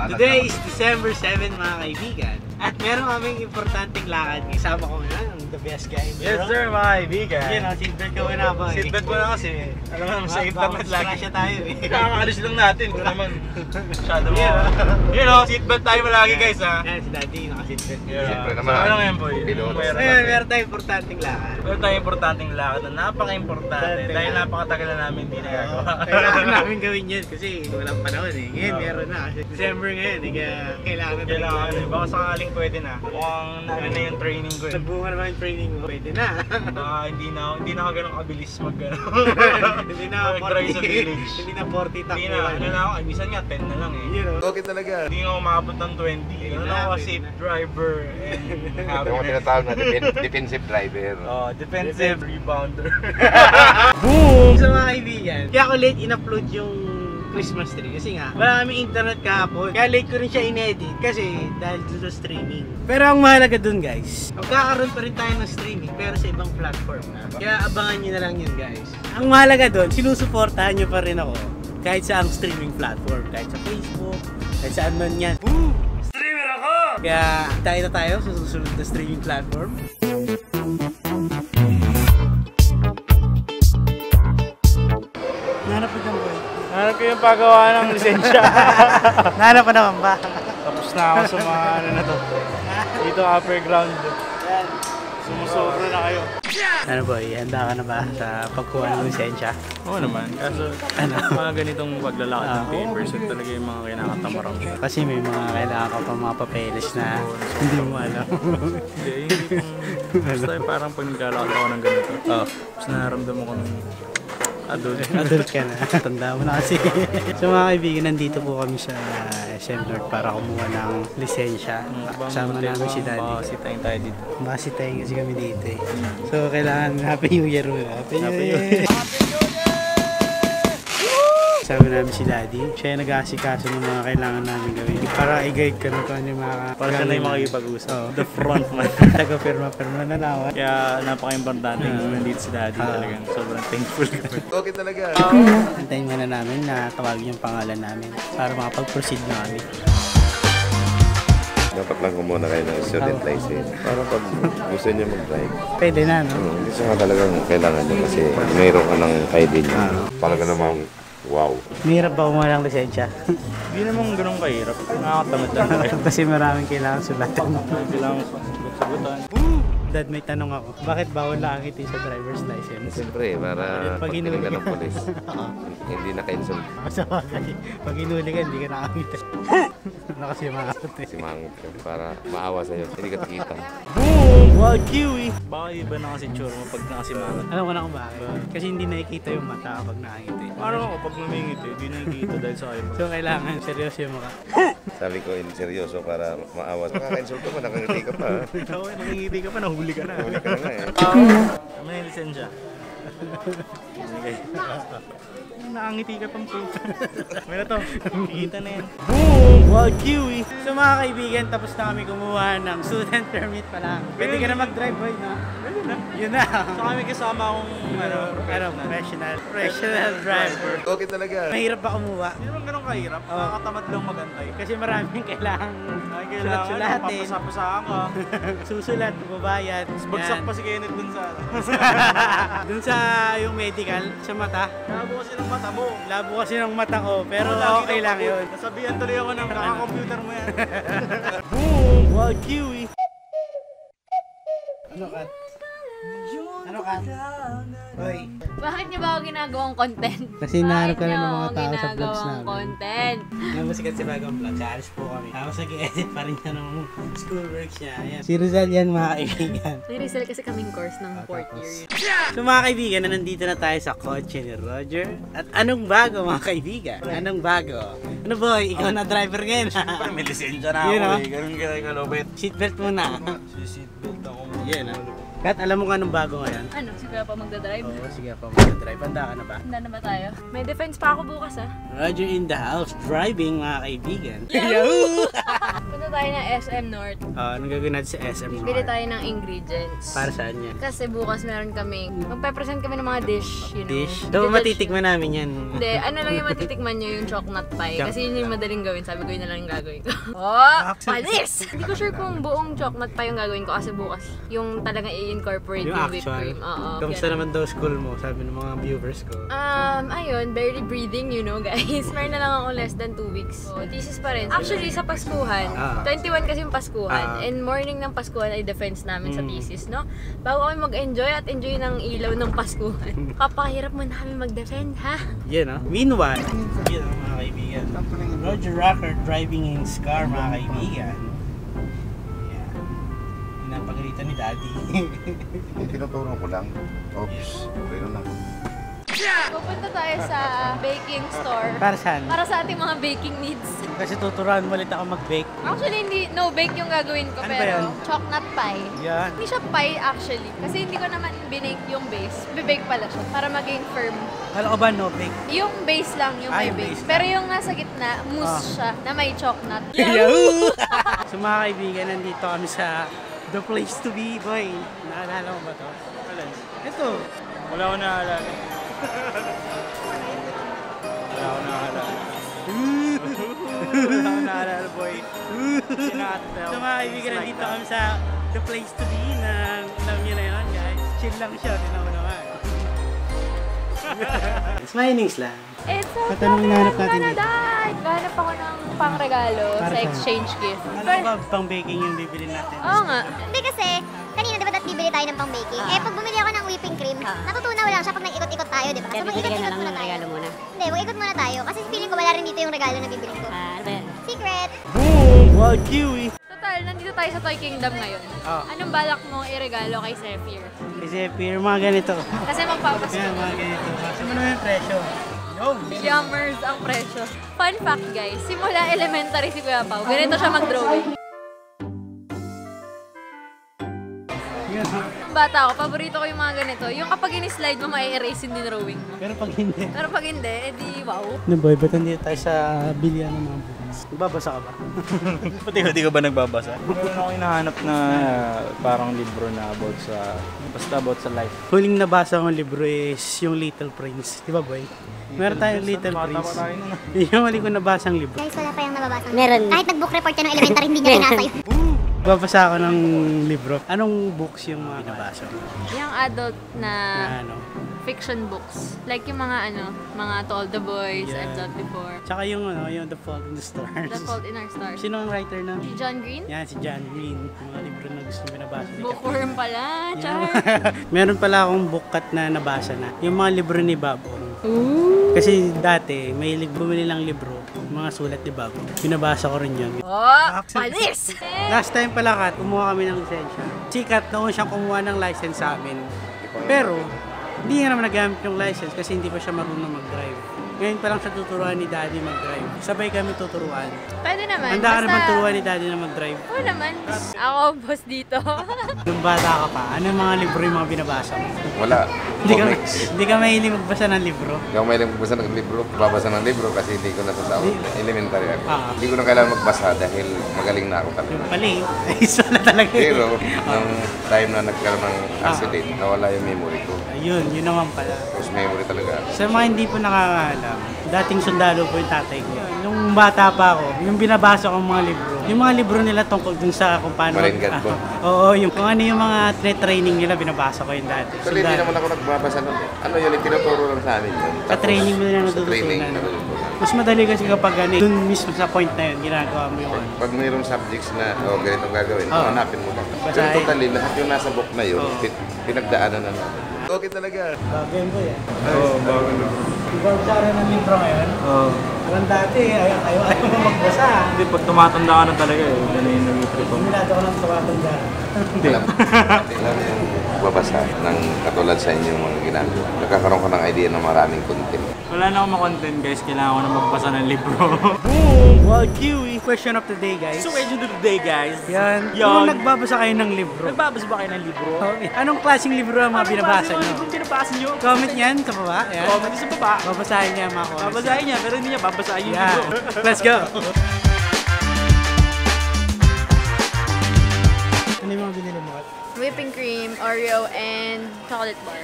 Today is December 7 mga kaibigan. At meron kaming importanteng lakad. Kasama ko ngayon, the best guy in the world. Yes sir mga kaibigan. Yun o, seatbelt ka muna ba? Seatbelt mo na kasi. Alam mo naman sa internet lagi. Siya tayo eh. Kakakalis lang natin. Kung naman masyado mo. Yun o, seatbelt tayo malagi guys ha. Yan, si Daddy naka-seatbelt. Siyempre naman. Ano ngayon boy? Meron tayong importanteng lakad. Meron tayong importanteng lakad na napaka-importante. Dahil napakatagal na namin hindi nagagawa. Kailangan namin gawin yun kasi walang panahon eh. Ngayon meron na kasi December ngayon eh. Kaya kailangan Kailangan baka sakaling pwede na. Mukhang ano na yung training ko eh. Nagbunga naman yung training mo. Pwede na. Baka hindi na ako ganun kabilis mag-ano. Hindi na Mag-drive sa village. Hindi na 40 takbo. Hindi na, ano na ako, minsan nga 10 na lang eh. Yun o. Okay talaga. Hindi nga umabot ng 20. Ano ako, safe driver and Yung mga happy. tinatawag na defensive driver. Oh, defensive rebounder. Boom! Sa mga kaibigan, kaya ako late in-upload yung Christmas tree kasi nga wala kaming internet kahapon. Kaya late ko rin siya in-edit kasi dahil dun sa streaming. Pero ang mahalaga dun guys, magkakaroon pa rin tayo ng streaming pero sa ibang platform na. Kaya abangan nyo na lang yun guys. Ang mahalaga dun, sinusuportahan nyo pa rin ako kahit sa ang streaming platform. Kahit sa Facebook, kahit saan man yan. Boom! Streamer ako! Kaya tayo sa susunod na streaming platform. Nanap ko boy. Hanap ko yung paggawa ng lisensya. Nanap pa naman ba? Tapos na ako sa mga ano na to. Dito upper ground. Sumusobra na kayo. Ano boy, handa ka na ba sa pagkuha ng lisensya? Oo naman. Kaso mga ganitong paglalakad ng papers at talaga yung mga kinakatamarang. Kasi may mga kailangan ka pa mga papeles na hindi mo alam. Hindi, basta parang pag naglalakad ako ng ganito. Tapos nararamdaman ko ng adult. Adult ka na. Tanda mo na kasi. So mga kaibigan, nandito po kami sa SM North para kumuha ng lisensya. Kasama namin si Daddy. Basitayin tayo dito. Basitayin kasi kami dito eh. So kailangan Happy New Year mo. Happy New Year! Kasama namin si Daddy. Siya yung nag-aasikaso ng mga kailangan namin gawin. Para i-guide ka na kung ano yung mga... Para siya na yung makikipag-usap. Oh. The front man. Taga-pirma-pirma na nawa. Kaya napaka-importante nandito si Daddy talagang. Sobrang thankful. Okay talaga. Antayin muna namin na tawagin yung pangalan namin para makapag-proceed na kami. Dapat lang kumuha kayo ng student license. Para pag gusto niyo mag-drive. Pwede na, no? Hindi siya talagang kailangan niyo kasi mayroon ka ng ID niyo. Talaga namang wow. Mahirap ba kumuha ng lisensya? Hindi naman ganun kahirap. Nakakatamad lang tayo. Kasi maraming kailangan sulatan. Kailangan sagot-sagutan. Dad, may tanong ako. Bakit bawal nakakiti sa driver's license? Siyempre, para pag tinanggal ng polis, hindi naka-insult. Sa bagay, pag inuli ka, hindi ka nakakita. Ano kasi makakot eh. Si Mangot ka para maawa sa'yo. Hindi ka tikita. Boom! Wild kiwi! Baka iba na kasi tsura mo pag nakasimangat. Alam ko na kung bakit. Kasi hindi nakikita yung mata kapag nakakiti. Parang ako pag namingit eh, hindi nakikita dahil sa akin. So kailangan, seryoso yung mukha. Sabi ko, seryoso para maawa. Nakaka-insult ka pa, nakangiti ka pa. Ikaw eh, nakingiti ka pa, nahuli ka na. Huli ka na nga eh. Ano yung lisensya? Okay. Nakangiti ka pang po. Meron to, kikita na yan. Boom! Wild kiwi! So mga kaibigan, tapos na kami kumuha ng student permit pa lang. Pwede ka na mag-drive, boy, no? Pwede na. Yun na. So kami kasama akong professional driver. Okay talaga. Mahirap ba kumuha? Hindi naman ganun kahirap. Nakakatamad lang magantay. Kasi maraming kailangan sulat-sulatin. Papasapasaan ka. Susulat, bubayad. Bagsak pa si Kenneth dun sa Dun sa yung medical, sa mata. Labo kasi ng mata mo. Labo kasi ng mata ko, pero Lagi okay kang lang pagod. yun. Nasabihan tuloy ako ng kaka-computer mo yan. Boom! Wild kiwi! Ano ka? Ano ka? Hoy. Bakit niyo ba ako ginagawang content? Kasi hinahanap ka na ng mga Bakit tao niyo sa ako vlogs ginagawang namin. content? Ngayon sikat si Bagong Vlog, kaalis po kami. Tapos nag-edit pa rin siya ng schoolwork niya. Ayan. Si Rizal yan mga kaibigan. May Rizal kasi kaming course ng 4th year. So mga kaibigan, nandito na tayo sa kotse ni Roger. At anong bago mga kaibigan? Anong bago? Ano boy, ikaw na driver ngayon ha? Siyempre may lisensya na Yun, ako oh. eh. Ganun ka kalobet. Seatbelt muna. Seatbelt ako mo. Yan ha. Kat, alam mo nga anong bago ngayon? Ano? Sige pa magdadrive? Oo, sige pa mag-drive. Handa ka na ba? Handa na ba tayo? May defense pa ako bukas ah. Roger in the house, driving mga kaibigan. Yahoo! Ganda Pupunta tayo ng SM North. Anong gagawin natin sa SM North? Bili tayo ng ingredients. Para saan yan? Kasi bukas meron kami, magpe-present kami ng mga dish, you know. Dish? So, matitikman namin yan. Hindi, ano lang yung matitikman nyo, yung chocolate pie. Choc- Kasi yun yung madaling gawin. Sabi ko yun na lang yung gagawin ko. Oh, panis! Hindi ko sure kung buong chocolate pie yung gagawin ko kasi bukas yung talagang i-incorporate yung whipped actual. cream. Oo. Kamusta Yan. naman daw school mo? Sabi ng mga viewers ko. Ayun, barely breathing, you know, guys. Meron na lang ako less than 2 weeks. So, thesis pa rin. Actually, sa Paskuhan, 21 kasi yung Paskuhan, and morning ng Paskuhan ay defense namin sa thesis, no? Bago kami mag-enjoy at enjoy ng ilaw ng Paskuhan. Kapahirap mo na kami mag-defend, ha? Yan, no? Meanwhile, yun, mga kaibigan. Roger Rocker driving in his car, mga kaibigan. Yan. Pinapagalitan ni Daddy. Tinuturo ko lang. Oops, pero na. Pupunta tayo sa baking store. Para saan? Para sa ating mga baking needs. Kasi tuturuan mo ulit ako mag-bake. Actually, hindi, no bake yung gagawin ko, Ano ba pero yan? chocolate pie. Yan. Hindi siya pie actually. Kasi hindi ko naman binake yung base. Bibake pala siya para maging firm. Kala ko ba no bake? Yung base lang, yung may yung base. base Pero yung nasa gitna, mousse siya na may chocolate. Yahoo! So mga kaibigan, nandito kami sa The Place to Be, boy. Naalala mo ba to? Alin? Ito. Wala ko naalala. Wala ko naalala. Wala ko naalala, boy. Cannot tell. So mga kaibigan, nandito kami sa The Place to Be na alam nyo na yun, guys. Chill lang siya, tinan mo naman. Smilings lang. It's a Patanong hinahanap natin dito. Gahanap ako ng pang-regalo Para sa saan? exchange gift. Ano ba pang baking yung bibili natin? Oo nga. Hindi kasi, kanina diba bibili tayo ng pang-baking? Eh, pag bumili ako ng whipping cream, natutunaw lang siya pag nag-ikot-ikot tayo, diba? So, mag-ikot-ikot muna tayo. Hindi, mag-ikot muna tayo. Kasi feeling ko wala rin dito yung regalo na bibili ko. Ano ba yan? Secret! Boom! Wild kiwi! Total, nandito tayo sa Toy Kingdom ngayon. Anong balak mong iregalo kay Zephyr? Kasi Pierre, mga ganito. Kasi magpapasko. Yan, mga ganito. Kasi mo naman yung presyo. Yo! Yummers ang presyo. Fun fact guys, simula elementary si Kuya Pao, ganito siya mag-drawing. Nung bata ako, paborito ko yung mga ganito. Yung kapag in-slide mo, mai-erase yung drawing mo. Pero pag hindi. Pero pag hindi, edi wow. Ano boy, ba't nandito tayo sa bilihan ng mga bukas? Nagbabasa ka ba? Pati hindi ka ba nagbabasa? Meron ako hinahanap na parang libro na about sa, basta about sa life. Huling nabasa kong libro is yung Little Prince. Di ba boy? Meron tayong Little Prince. Yung huli ko nabasang libro. Guys, wala pa yung nababasa. Meron. Kahit nag-book report yan ng elementary, hindi niya pinasa yun. Babasa ako ng libro. Anong books yung mga binabasa mo? Yung adult Na na ano? fiction books. Like yung mga mga To All the Boys, Yeah. I've Thought Before. Tsaka yung ano, yung The Fault in the Stars. The Fault in Our Stars. Sino ang writer na? Si John Green? Yan, si John Green. Yung mga libro na gusto binabasa niya. Bookworm pala, char. Meron pala akong bookcat na nabasa na. Yung mga libro ni Babong. Kasi dati, may bumili lang libro, mga sulat ni Babong. Binabasa ko rin yun. Oh, palis! Last time pala, Kat, kumuha kami ng lisensya. Si Kat, noon siyang kumuha ng license sa amin. Pero, hindi nga naman nagamit yung license kasi hindi pa siya marunong mag-drive. Ngayon pa lang siya tuturuan ni Daddy mag-drive. Sabay kami tuturuan. Pwede naman. Handa ka naman turuan ni Daddy na mag-drive. Oo naman. Ako, boss dito. Nung bata ka pa, ano yung mga libro yung mga binabasa mo? Wala. Hindi ka mahilig magbasa ng libro? Hindi ako mahilig magbasa ng libro. Babasa ng libro kasi hindi ko natatawa. Elementary ako. Hindi ko na kailangan magbasa dahil magaling na ako talaga. Yung pala eh. Ayos wala talaga eh. Pero, nung time na nagkaroon ng accident, nawala yung memory ko. Ayun, yun naman pala. Tapos memory talaga. Sa mga hindi po nakakaalam, dating sundalo po yung tatay ko. Nung bata pa ako, yung binabasa kong mga libro, yung mga libro nila tungkol dun sa kung paano... Marine God po. Oo, yung kung ano yung mga training nila, binabasa ko yung dati. Actually, hindi naman ako nagbabasa nun. Ano yun, tinuturo lang sa amin yun. Sa training mo na Sa training, natututunan. natutunan. Mas madali kasi kapag ano, dun mismo sa point na yun, ginagawa mo yung ano. Pag mayroong subjects na, ganitong gagawin, hanapin mo lang. Pero Basahin. totally, lahat yung nasa book na yun, pinagdaanan na natin. Okay talaga. Bagay mo yan. Oo, bago na. Ibang ng libro ngayon. Oo. Parang dati, ayaw mo magbasa. Hindi, pag tumatanda ka na talaga eh, yan yung nag-trip ako. Minado ko ng tumatanda. Hindi. Alam yung babasa ng katulad sa inyong mga ginagawa. Nagkakaroon ka ng idea ng maraming content. Wala na akong makontent guys, kailangan ko na magbasa ng libro. Boom! Wild Kiwi! Question of the day, guys. So, medyo today guys. Yan. Yan. Kung nagbabasa kayo ng libro. Nagbabasa ba kayo ng libro? Okay. Anong klaseng libro ang mga binabasa nyo? Anong binabasa nyo? Comment yan sa baba. Yan. Comment sa baba. Babasahin niya mga comments. Babasahin niya, pero hindi niya babasahin yung Yeah. libro. Let's go! Ano yung mga binili mo? Whipping cream, Oreo, and chocolate bar.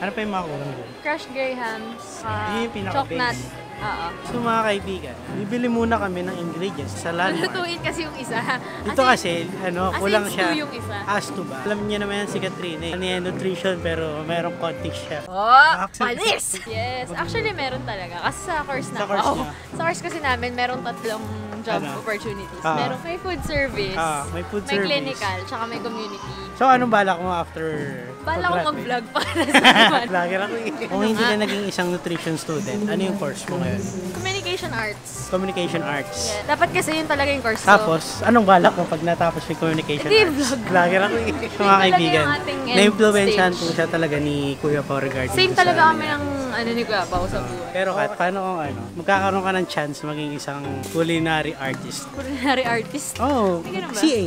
Ano pa yung mga kulang doon? Crushed grahams, Yun yung pinaka-base. chocolate. Oo. So mga kaibigan, bibili muna kami ng ingredients sa Landmark. Lutuin kasi yung isa. Ito kasi, kulang in siya. stew yung isa. As to ba? Alam niyo naman yan si Katrina. Ano yan, nutrition, pero merong konting chef. Oh, panis! Yes, actually meron talaga. Kasi sa course na Sa course niya. Sa course kasi namin, merong tatlong job opportunities. Merong may food service, may food may service. clinical, tsaka may community. So anong balak mo after Bala ko pag-graduate? mag-vlog para sa naman. Vlogger ako eh. Kung hindi ka naging isang nutrition student, ano yung course mo ngayon? Communication arts. Communication arts. Yeah. Dapat kasi yun talaga yung course ko. Tapos, anong balak mo pag natapos yung communication Hindi, arts? vlog. Vlogger ako eh. Mga talaga kaibigan, yung ating end na-influensyahan stage. po siya talaga ni Kuya Pao regarding Same sa talaga kami niya. ng ni Kuya Pao sa buhay. Pero Kat, paano kung magkakaroon ka ng chance maging isang culinary artist? Culinary artist. Oh, May ganun ba? CA.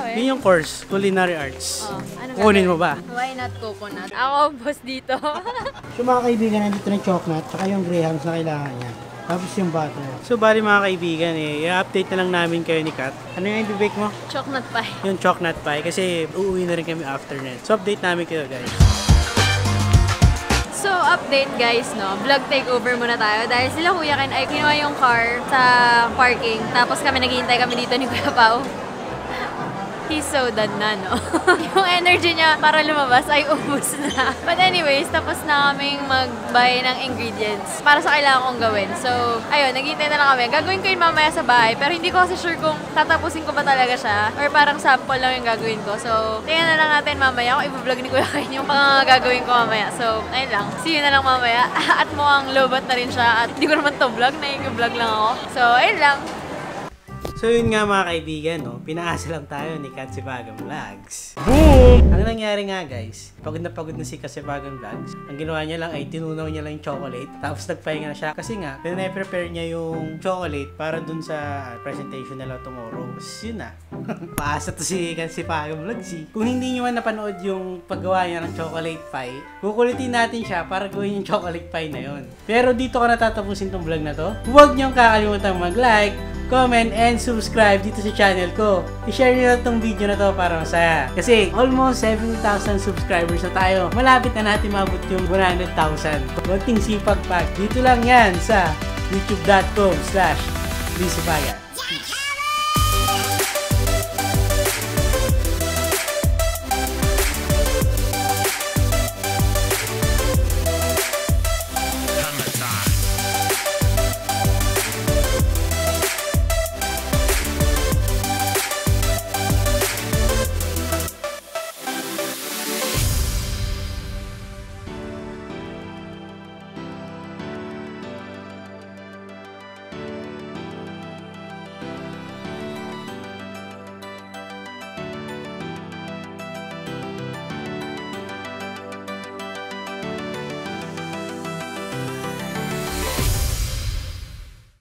we? Yun yung course, culinary arts. Ano Kunin mo ba? Why not coconut? Ako, boss dito. So mga kaibigan, nandito na yung chocolate, tsaka yung grahams na kailangan niya. Tapos yung butter. So bali mga kaibigan i-update na lang namin kayo ni Kat. Ano yung i-bake mo? Chocolate pie. Yung chocolate pie kasi uuwi na rin kami after net. So update namin kayo guys. So, update guys, no? Vlog takeover muna tayo dahil sila Kuya Ken ay kinuha yung car sa parking. Tapos kami naghihintay kami dito ni Kuya Pao. He's so done na, no? Yung energy niya para lumabas ay ubus na. But anyways, tapos na kaming mag-buy ng ingredients para sa kailangan kong gawin. So, ayun, naghihintay na lang kami. Gagawin ko yun mamaya sa bahay, pero hindi ko kasi sure kung tatapusin ko ba talaga siya or parang sample lang yung gagawin ko. So, tingnan na lang natin mamaya kung i-vlog ni Kuya Ken yung mga gagawin ko mamaya. So, ayun lang. See you na lang mamaya. At mukhang lowbat na rin siya at hindi ko naman to vlog. Nai-vlog lang ako. So, ayun lang. So yun nga mga kaibigan, pinaasa lang tayo ni Katsibagan Vlogs. Boom! Ang nangyari nga guys, pagod na si Katsibagan Vlogs. Ang ginawa niya lang ay tinunaw niya lang yung chocolate, tapos nagpahinga na siya. Kasi nga, pinay-prepare niya yung chocolate para dun sa presentation nila tomorrow. Tapos yun na. Paasa to si Katsibagan Vlogs eh. Kung hindi nyo man napanood yung paggawa niya ng chocolate pie, kukulitin natin siya para gawin yung chocolate pie na yun. Pero dito ko natatapusin tong vlog na to. Huwag niyong kakalimutan mag-like, comment, and subscribe dito sa channel ko. I-share nyo na itong video na to para masaya. Kasi almost 7,000 subscribers na tayo. Malapit na natin mabot yung 100,000. Konting sipag pa. Dito lang yan sa youtube.com/Lisibagan.